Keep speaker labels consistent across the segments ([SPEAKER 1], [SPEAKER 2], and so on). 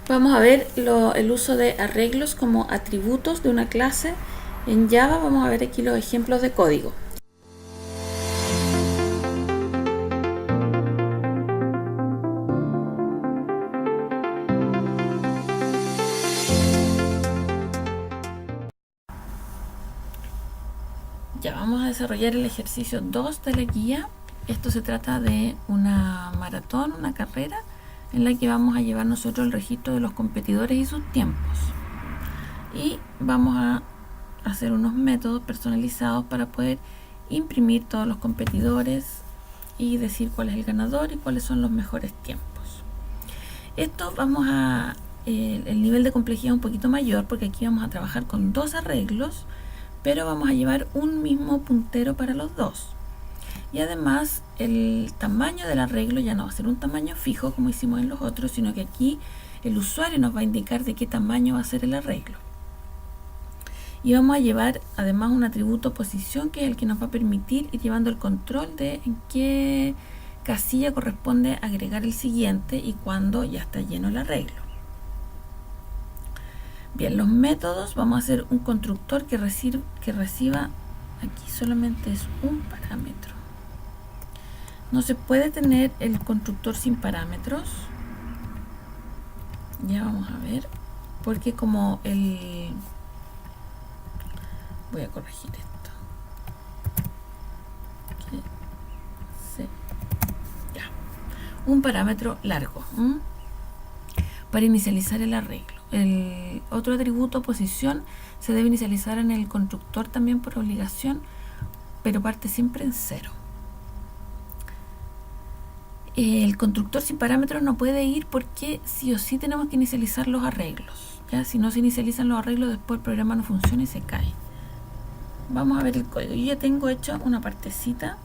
[SPEAKER 1] Vamos a ver el uso de arreglos como atributos de una clase. En Java vamos a ver aquí los ejemplos de código. Ya vamos a desarrollar el ejercicio 2 de la guía. Esto se trata de una maratón, una carrera, en la que vamos a llevar nosotros el registro de los competidores y sus tiempos. Y vamos a hacer unos métodos personalizados para poder imprimir todos los competidores y decir cuál es el ganador y cuáles son los mejores tiempos. Esto vamos a... el nivel de complejidad es un poquito mayor porque aquí vamos a trabajar con dos arreglos, pero vamos a llevar un mismo puntero para los dos. Y además el tamaño del arreglo ya no va a ser un tamaño fijo como hicimos en los otros, sino que aquí el usuario nos va a indicar de qué tamaño va a ser el arreglo. Y vamos a llevar además un atributo posición, que es el que nos va a permitir ir llevando el control de en qué casilla corresponde agregar el siguiente y cuando ya está lleno el arreglo. Bien, los métodos, vamos a hacer un constructor que reciba, aquí solamente es un parámetro. No se puede tener el constructor sin parámetros. Ya vamos a ver, porque como voy a corregir esto. Ya. Un parámetro largo para inicializar el arreglo. El otro atributo, posición, se debe inicializar en el constructor también por obligación, pero parte siempre en 0. El constructor sin parámetros no puede ir porque sí o sí tenemos que inicializar los arreglos. ¿Ya? Si no se inicializan los arreglos, después el programa no funciona y se cae. Vamos a ver el código. Yo ya tengo hecho una partecita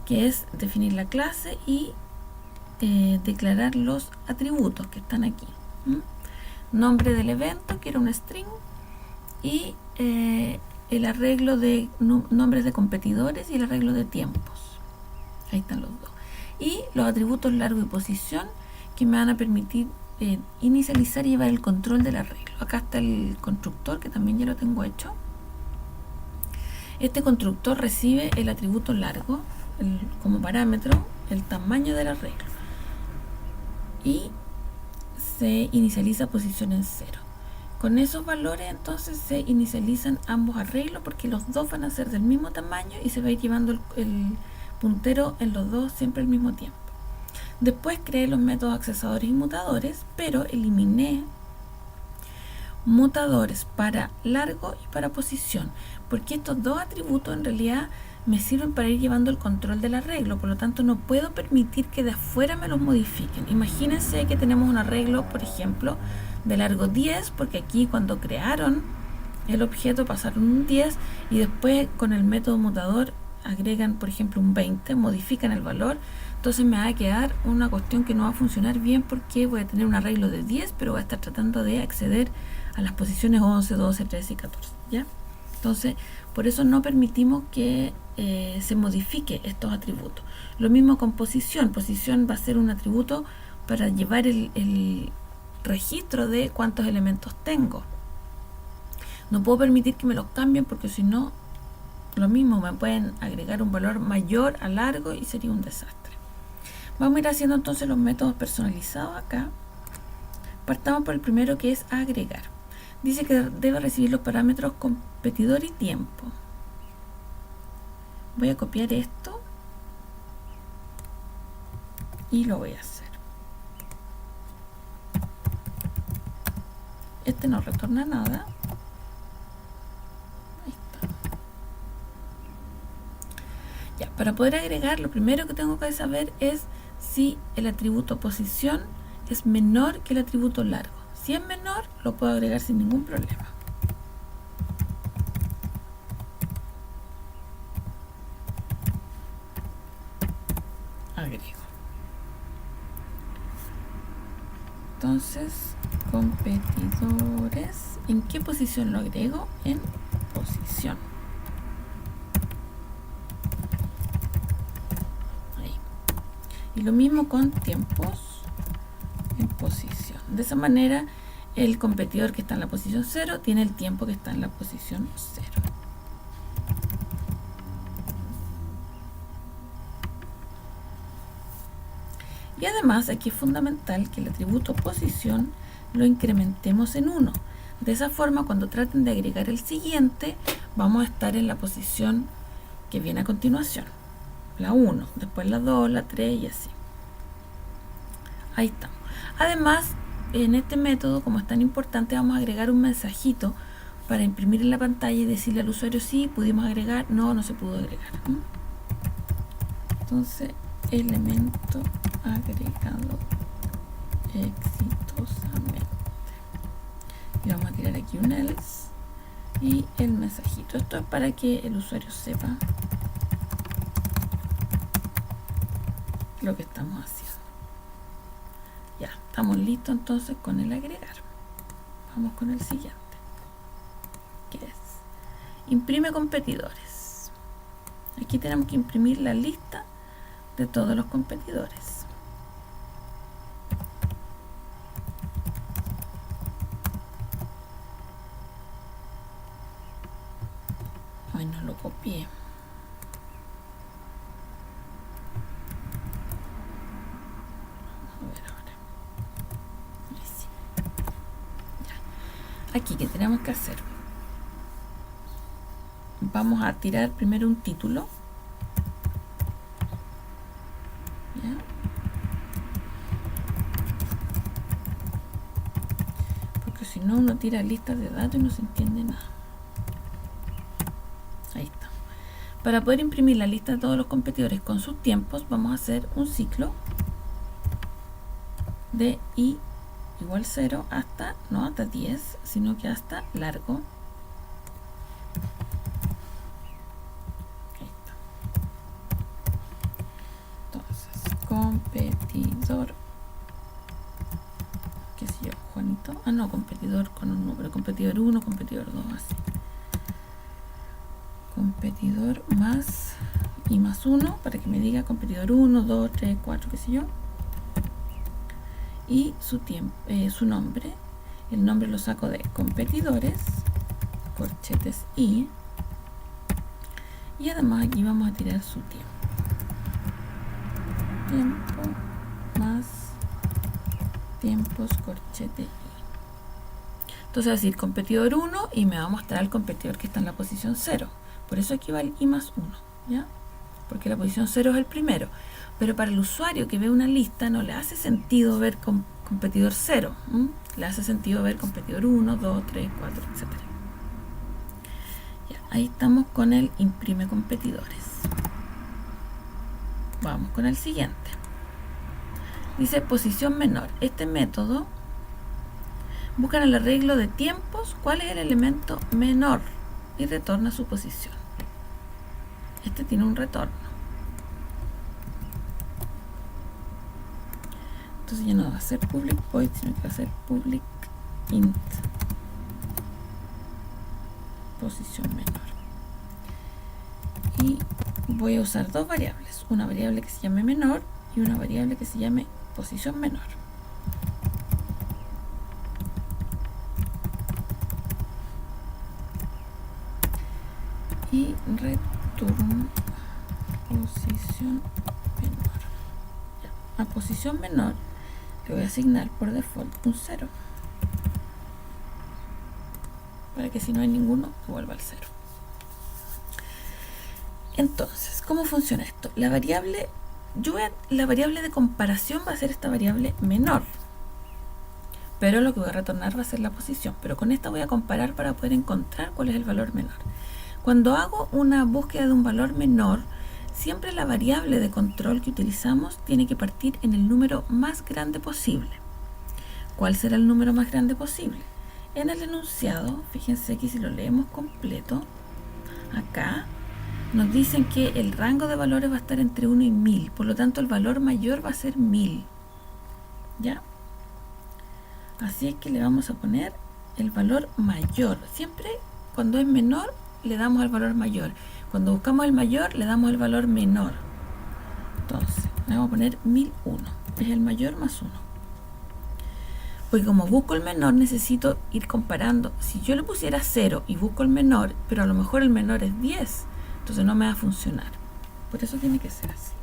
[SPEAKER 1] que es definir la clase y declarar los atributos que están aquí. Nombre del evento, que era un string, y el arreglo de nombres de competidores y el arreglo de tiempos. Ahí están los dos. Y los atributos largo y posición, que me van a permitir inicializar y llevar el control del arreglo. Acá está el constructor, que también ya lo tengo hecho. Este constructor recibe el atributo largo como parámetro, el tamaño del arreglo, y se inicializa posición en 0. Con esos valores entonces se inicializan ambos arreglos, porque los dos van a ser del mismo tamaño y se va a ir llevando el puntero en los dos siempre al mismo tiempo. Después creé los métodos accesadores y mutadores, pero eliminé mutadores para largo y para posición, porque estos dos atributos en realidad me sirven para ir llevando el control del arreglo. Por lo tanto, no puedo permitir que de afuera me los modifiquen. Imagínense que tenemos un arreglo, por ejemplo, de largo 10, porque aquí cuando crearon el objeto pasaron un 10 y después con el método mutador agregan, por ejemplo, un 20, modifican el valor. Entonces me va a quedar una cuestión que no va a funcionar bien, porque voy a tener un arreglo de 10, pero voy a estar tratando de acceder a las posiciones 11, 12, 13 y 14. ¿Ya? Entonces, por eso no permitimos que se modifique estos atributos. Lo mismo con posición. Posición va a ser un atributo para llevar el registro de cuántos elementos tengo. No puedo permitir que me los cambien, porque si no, lo mismo, me pueden agregar un valor mayor a largo y sería un desastre. Vamos a ir haciendo entonces los métodos personalizados acá. Partamos por el primero, que es agregar. Dice que debe recibir los parámetros competidor y tiempo. Voy a copiar esto y lo voy a hacer. Este no retorna nada. Ahí está. Ya, para poder agregar, lo primero que tengo que saber es si el atributo posición es menor que el atributo largo. Si es menor, lo puedo agregar sin ningún problema. Agrego. Entonces, competidores. ¿En qué posición lo agrego? En posición. Ahí. Y lo mismo con tiempos. en posición. De esa manera, el competidor que está en la posición 0 tiene el tiempo que está en la posición 0. Y además, aquí es fundamental que el atributo posición lo incrementemos en 1. De esa forma, cuando traten de agregar el siguiente, vamos a estar en la posición que viene a continuación. La 1, después la 2, la 3 y así. Ahí estamos. Además, en este método, como es tan importante, vamos a agregar un mensajito para imprimir en la pantalla y decirle al usuario si pudimos agregar, no se pudo agregar. Entonces, elemento agregado exitosamente. Y vamos a tirar aquí un else y el mensajito. Esto es para que el usuario sepa lo que estamos haciendo. Ya, estamos listos entonces con el agregar. Vamos con el siguiente, que es imprime competidores. Aquí tenemos que imprimir la lista de todos los competidores. Ay, no lo copié. Vamos a ver ahora. Ahí sí. Ya. Aquí, ¿qué tenemos que hacer? Vamos a tirar primero un título. ¿Ya? Porque si no, uno tira listas de datos y no se entiende nada. Ahí está. Para poder imprimir la lista de todos los competidores con sus tiempos, vamos a hacer un ciclo de i igual 0 hasta, no hasta 10, sino que hasta largo. Ahí está. Entonces, competidor, qué sé yo, Juanito. Ah, no, competidor con un número. Competidor 1, competidor 2, así. Competidor más y más 1 para que me diga competidor 1, 2, 3, 4, qué sé yo. Y su tiempo, su nombre. El nombre lo saco de competidores, corchetes y además aquí vamos a tirar su tiempo. Tiempo más tiempos, corchete y. Entonces va a decir competidor 1 y me va a mostrar el competidor que está en la posición 0. Por eso aquí va el i más 1, ¿ya? Porque la posición 0 es el primero. Pero para el usuario que ve una lista no le hace sentido ver competidor 0. Le hace sentido ver competidor 1, 2, 3, 4, etc. Ya, ahí estamos con el imprime competidores. Vamos con el siguiente. Dice posición menor. Este método busca en el arreglo de tiempos cuál es el elemento menor y retorna su posición. Este tiene un retorno. Entonces ya no va a ser public void, sino que va a ser public int posición menor. Y voy a usar dos variables, una variable que se llame menor y una variable que se llame posición menor. Y return posición menor. Ya. A posición menor le voy a asignar por default un 0 para que si no hay ninguno vuelva al 0. Entonces, ¿cómo funciona esto? La variable de comparación va a ser esta variable menor, pero lo que voy a retornar va a ser la posición. Pero con esta voy a comparar para poder encontrar cuál es el valor menor. Cuando hago una búsqueda de un valor menor, siempre la variable de control que utilizamos tiene que partir en el número más grande posible. ¿Cuál será el número más grande posible? En el enunciado, fíjense aquí si lo leemos completo, acá nos dicen que el rango de valores va a estar entre 1 y 1000, por lo tanto el valor mayor va a ser 1000. ¿Ya? Así es que le vamos a poner el valor mayor. Siempre cuando es menor le damos al valor mayor. Cuando buscamos el mayor le damos el valor menor. Entonces le vamos a poner 1001. Es el mayor más 1. Porque como busco el menor, necesito ir comparando. Si yo le pusiera 0 y busco el menor, pero a lo mejor el menor es 10, entonces no me va a funcionar. Por eso tiene que ser así.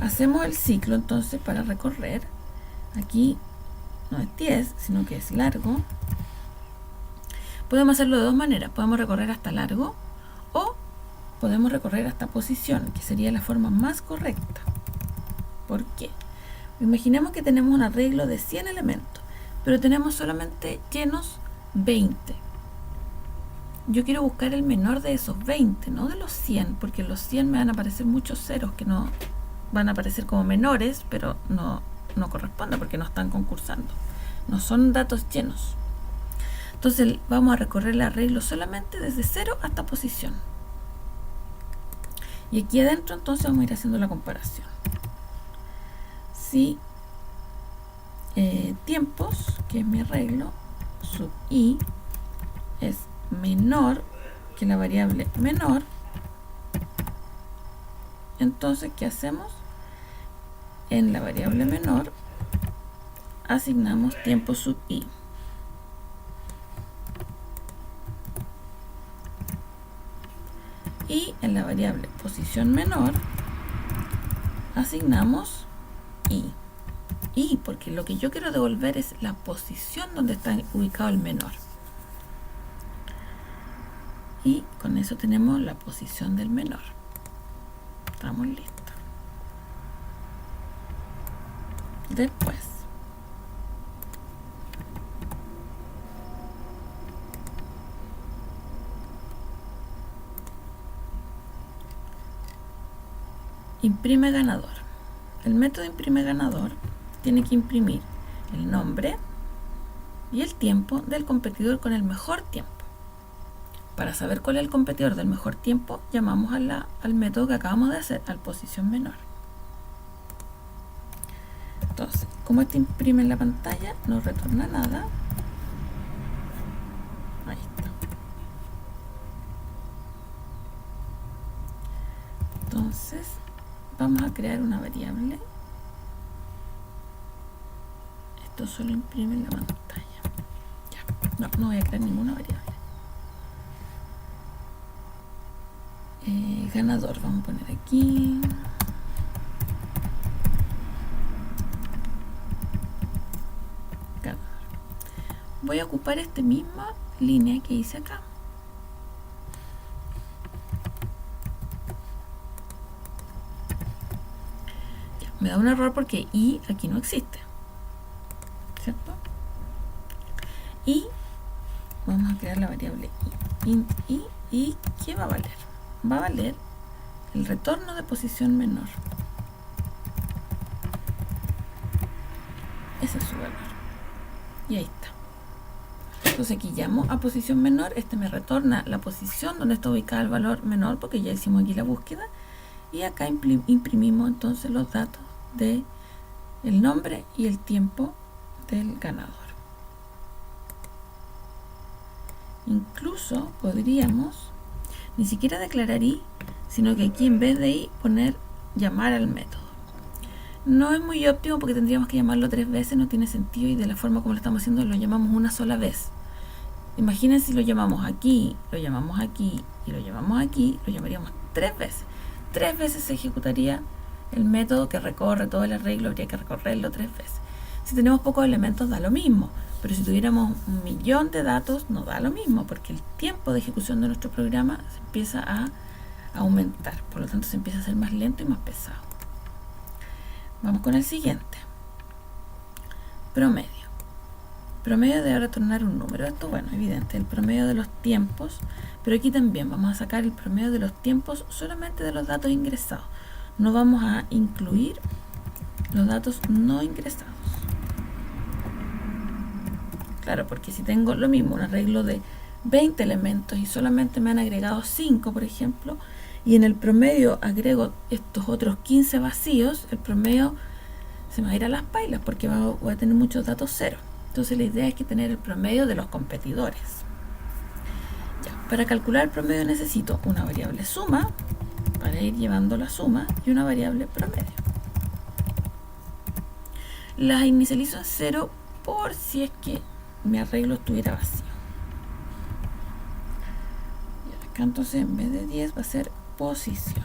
[SPEAKER 1] Hacemos el ciclo entonces para recorrer. Aquí no es 10, sino que es largo. Podemos hacerlo de dos maneras. Podemos recorrer hasta largo o podemos recorrer hasta posición, que sería la forma más correcta. ¿Por qué? Imaginemos que tenemos un arreglo de 100 elementos, pero tenemos solamente llenos 20. Yo quiero buscar el menor de esos 20, no de los 100, porque en los 100 me van a aparecer muchos ceros que no van a aparecer como menores, pero no corresponde porque no están concursando. No son datos llenos. Entonces vamos a recorrer el arreglo solamente desde 0 hasta posición. Y aquí adentro entonces vamos a ir haciendo la comparación. Si tiempos, que es mi arreglo, sub i es menor que la variable menor, entonces ¿qué hacemos? En la variable menor asignamos tiempo sub i. Y en la variable posición menor asignamos i. I, porque lo que yo quiero devolver es la posición donde está ubicado el menor. Y con eso tenemos la posición del menor. Estamos listos. Después imprime ganador. El método imprime ganador tiene que imprimir el nombre y el tiempo del competidor con el mejor tiempo. Para saber cuál es el competidor del mejor tiempo, llamamos al método que acabamos de hacer, al posición menor. Entonces, como este imprime en la pantalla, no retorna nada. Ahí está. Entonces, vamos a crear una variable. Esto solo imprime en la pantalla. Ya, no voy a crear ninguna variable. Ganador, vamos a poner aquí. Ganador. Voy a ocupar esta misma línea que hice acá. Ya, me da un error porque i aquí no existe, ¿cierto? Y vamos a crear la variable i. Int i. ¿Y qué va a valer? Va a valer el retorno de posición menor. Ese es su valor. Y ahí está. Entonces aquí llamo a posición menor. Este me retorna la posición donde está ubicado el valor menor, porque ya hicimos aquí la búsqueda. Y acá imprimimos entonces los datos de el nombre y el tiempo del ganador. Incluso podríamos ni siquiera declarar i, sino que aquí en vez de i poner llamar al método. No es muy óptimo porque tendríamos que llamarlo 3 veces, no tiene sentido, y de la forma como lo estamos haciendo lo llamamos una sola vez. Imaginen si lo llamamos aquí, lo llamamos aquí y lo llamamos aquí, lo llamaríamos 3 veces. 3 veces se ejecutaría el método que recorre todo el arreglo, habría que recorrerlo 3 veces. Si tenemos pocos elementos da lo mismo, pero si tuviéramos 1.000.000 de datos no da lo mismo, porque el tiempo de ejecución de nuestro programa se empieza a aumentar, por lo tanto se empieza a hacer más lento y más pesado. Vamos con el siguiente. Promedio. Promedio debe retornar un número. Esto, bueno, evidente, el promedio de los tiempos, pero aquí también vamos a sacar el promedio de los tiempos solamente de los datos ingresados. No vamos a incluir los datos no ingresados. Claro, porque si tengo lo mismo, un arreglo de 20 elementos y solamente me han agregado 5, por ejemplo, y en el promedio agrego estos otros 15 vacíos, el promedio se me va a ir a las pailas porque voy a tener muchos datos cero. Entonces la idea es que tener el promedio de los competidores. Ya, para calcular el promedio necesito una variable suma, para ir llevando la suma, y una variable promedio. Las inicializo en 0 por si es que mi arreglo estuviera vacío. Y acá entonces en vez de 10 va a ser posición,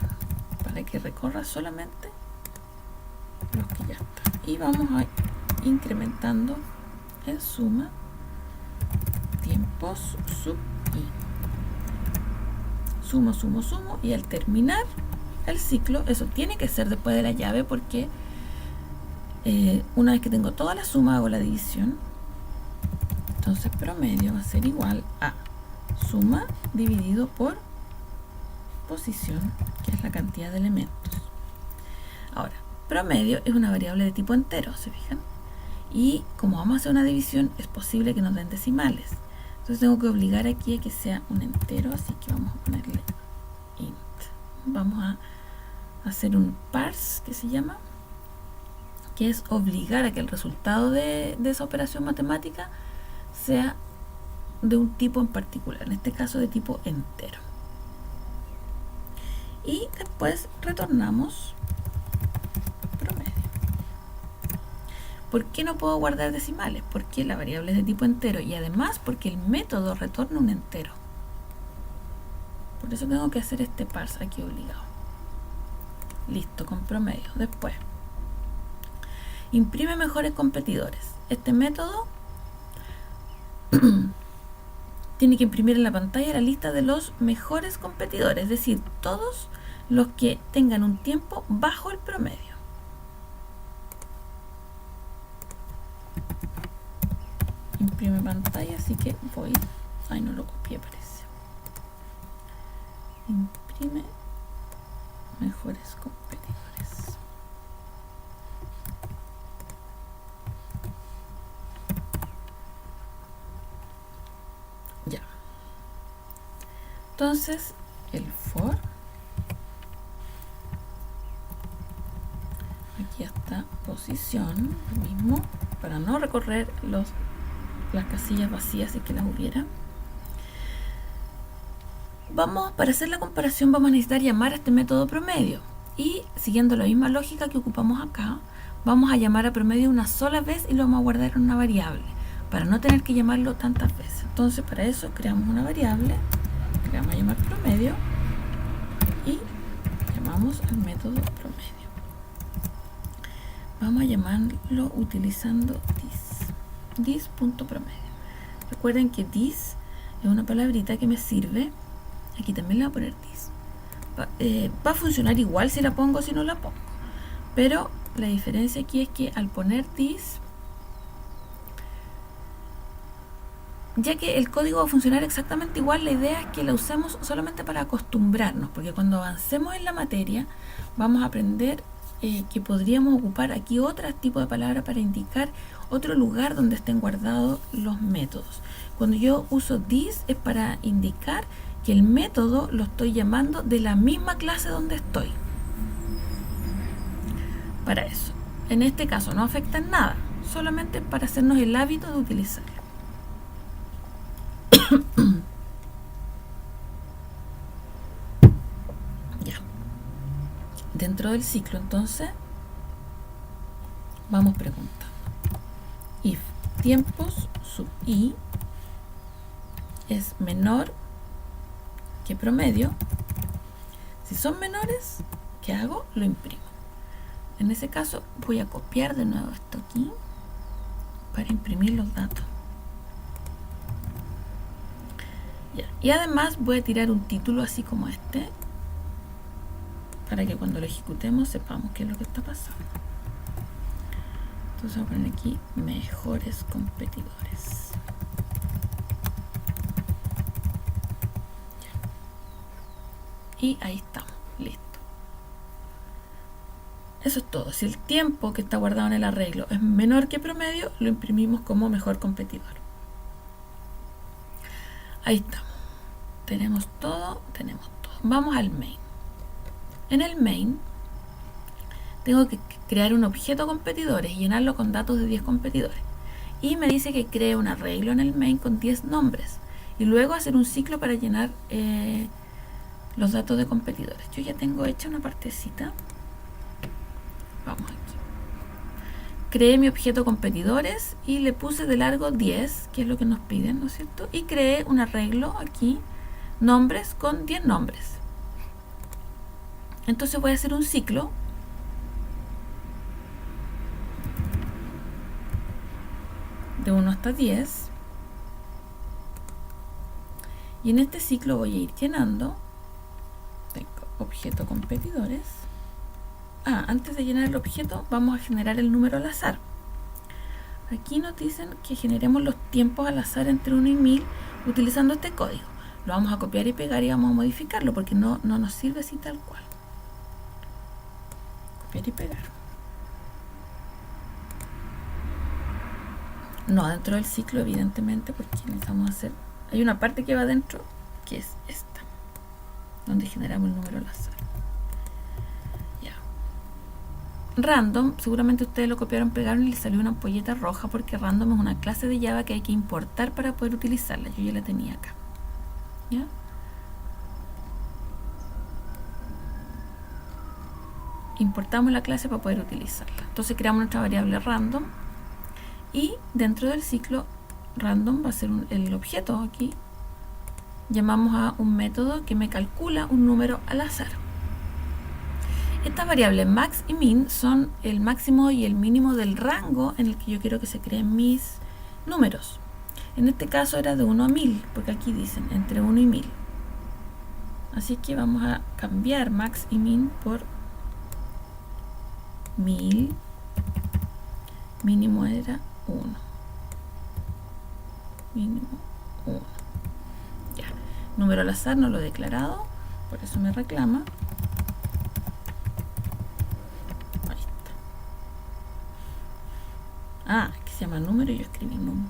[SPEAKER 1] para que recorra solamente los que ya están. Y vamos a incrementando en suma tiempos sub i. Sumo, y al terminar el ciclo, eso tiene que ser después de la llave, porque una vez que tengo toda la suma hago la división. Entonces promedio va a ser igual a suma dividido por posición, que es la cantidad de elementos. Ahora, promedio es una variable de tipo entero, ¿se fijan? Y como vamos a hacer una división, es posible que nos den decimales. Entonces tengo que obligar aquí a que sea un entero, así que vamos a ponerle int. Vamos a hacer un parse, que se llama, que es obligar a que el resultado de esa operación matemática sea de un tipo en particular, en este caso de tipo entero. Y después retornamos promedio. ¿Por qué no puedo guardar decimales? Porque la variable es de tipo entero, y además porque el método retorna un entero. Por eso tengo que hacer este parse aquí obligado. Listo, con promedio. Después, imprime mejores competidores. Este método tiene que imprimir en la pantalla la lista de los mejores competidores, es decir, todos los que tengan un tiempo bajo el promedio. Imprime pantalla, así que voy. Ay, no lo copié, parece. Imprime mejores competidores. Ya. Entonces, el for. Aquí está posición, lo mismo, para no recorrer las casillas vacías si que las hubiera. Para hacer la comparación vamos a necesitar llamar a este método promedio, y siguiendo la misma lógica que ocupamos acá, vamos a llamar a promedio una sola vez y lo vamos a guardar en una variable para no tener que llamarlo tantas veces. Entonces para eso creamos una variable que vamos a llamar promedio y llamamos al método promedio. Vamos a llamarlo utilizando this.promedio. Recuerden que this es una palabrita que me sirve. Aquí también le voy a poner this. Va a funcionar igual si la pongo o si no la pongo, pero la diferencia aquí es que al poner this, ya que el código va a funcionar exactamente igual, la idea es que la usemos solamente para acostumbrarnos, porque cuando avancemos en la materia vamos a aprender que podríamos ocupar aquí otro tipo de palabra para indicar otro lugar donde estén guardados los métodos. Cuando yo uso this es para indicar que el método lo estoy llamando de la misma clase donde estoy. Para eso. En este caso no afecta en nada, solamente para hacernos el hábito de utilizarlo. Ya. Dentro del ciclo, entonces, vamos preguntando. If tiempos sub i es menor que promedio, si son menores, ¿qué hago? Lo imprimo. En ese caso voy a copiar de nuevo esto aquí para imprimir los datos. Ya. Y además voy a tirar un título así como este para que cuando lo ejecutemos sepamos qué es lo que está pasando. Entonces voy a poner aquí mejores competidores. Y ahí estamos, listo. Eso es todo. Si el tiempo que está guardado en el arreglo es menor que promedio, lo imprimimos como mejor competidor. Ahí estamos. Tenemos todo. Vamos al main. En el main tengo que crear un objeto competidores y llenarlo con datos de 10 competidores. Y me dice que cree un arreglo en el main con 10 nombres. Y luego hacer un ciclo para llenar los datos de competidores. Yo ya tengo hecha una partecita. Vamos aquí. creé mi objeto competidores y le puse de largo 10, que es lo que nos piden, ¿no es cierto? Y creé un arreglo aquí, nombres con 10 nombres. Entonces voy a hacer un ciclo de 1 hasta 10. Y en este ciclo voy a ir llenando. Tengo objeto competidores. Antes de llenar el objeto, vamos a generar el número al azar. Aquí nos dicen que generemos los tiempos al azar entre 1 y 1000 utilizando este código. Lo vamos a copiar y pegar y vamos a modificarlo porque no nos sirve así tal cual. Copiar y pegar. No dentro del ciclo, evidentemente, porque necesitamos hacer... Hay una parte que va dentro, que es esta, donde generamos el número al azar. Ya. Random, seguramente ustedes lo copiaron, pegaron y les salió una ampolleta roja, porque random es una clase de Java que hay que importar para poder utilizarla. Yo ya la tenía acá. ¿Ya? Importamos la clase para poder utilizarla. Entonces creamos nuestra variable random y dentro del ciclo random va a ser el objeto aquí. Llamamos a un método que me calcula un número al azar. Estas variables max y min son el máximo y el mínimo del rango en el que yo quiero que se creen mis números. En este caso era de 1 a 1000, porque aquí dicen entre 1 y 1000. Así que vamos a cambiar max y min por 1000. Mínimo era 1. Mínimo 1. Ya. Número al azar no lo he declarado, por eso me reclama. Ahí está. Que se llama número y yo escribí número.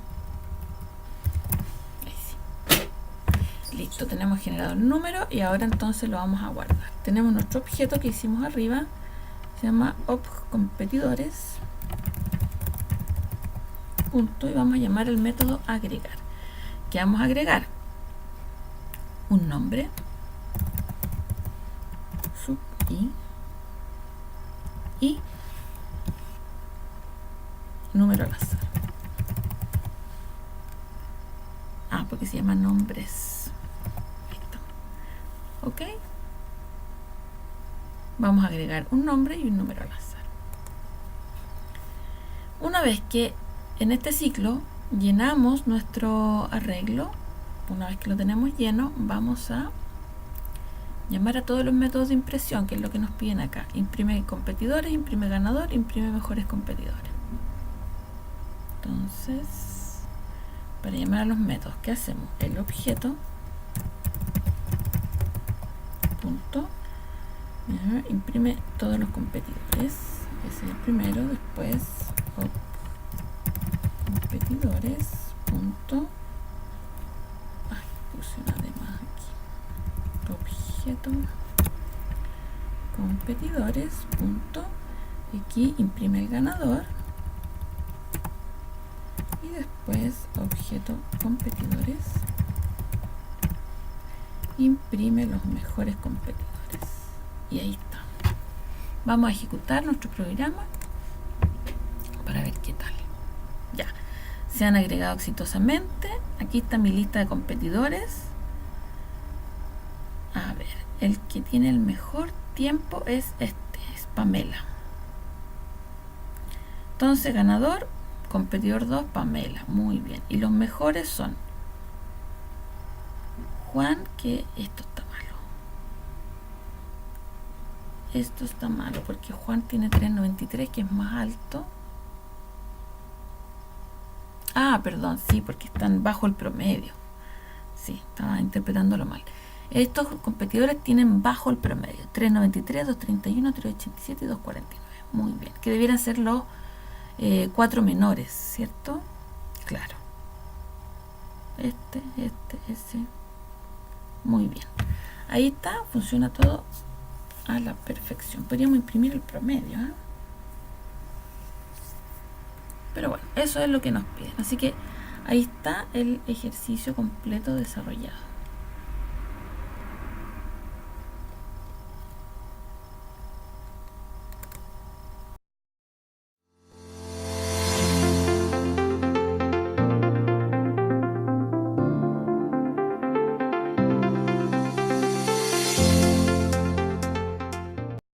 [SPEAKER 1] Ahí sí. Listo, tenemos generado el número y ahora entonces lo vamos a guardar. Tenemos nuestro objeto que hicimos arriba, se llama obcompetidores. Punto, y vamos a llamar el método agregar. ¿Qué vamos a agregar? Un nombre, sub y número al azar. Porque se llama nombres. Listo. ¿Ok? Vamos a agregar un nombre y un número al azar. Una vez que en este ciclo llenamos nuestro arreglo, una vez que lo tenemos lleno, vamos a llamar a todos los métodos de impresión, que es lo que nos piden acá. Imprime competidores, imprime ganador, imprime mejores competidores. Entonces, para llamar a los métodos, ¿qué hacemos? El objeto punto imprime todos los competidores. Ese es el primero. Después competidores punto puse una de más aquí. Objeto competidores punto aquí imprime el ganador y después objeto competidores imprime los mejores competidores. Y ahí está. Vamos a ejecutar nuestro programa para ver qué tal. Ya, se han agregado exitosamente. Aquí está mi lista de competidores. A ver, el que tiene el mejor tiempo es es Pamela. Entonces, ganador, competidor 2, Pamela. Muy bien. Y los mejores son Juan, que esto está malo. Esto está malo porque Juan tiene 393, que es más alto. Perdón, sí, porque están bajo el promedio. Sí, estaba interpretándolo mal. Estos competidores tienen bajo el promedio. 393, 231, 387 y 249. Muy bien. Que debieran ser los 4 menores, ¿cierto? Claro. Ese. Muy bien. Ahí está, funciona todo a la perfección. Podríamos imprimir el promedio, ¿eh? Pero bueno, eso es lo que nos piden. Así que ahí está el ejercicio completo desarrollado.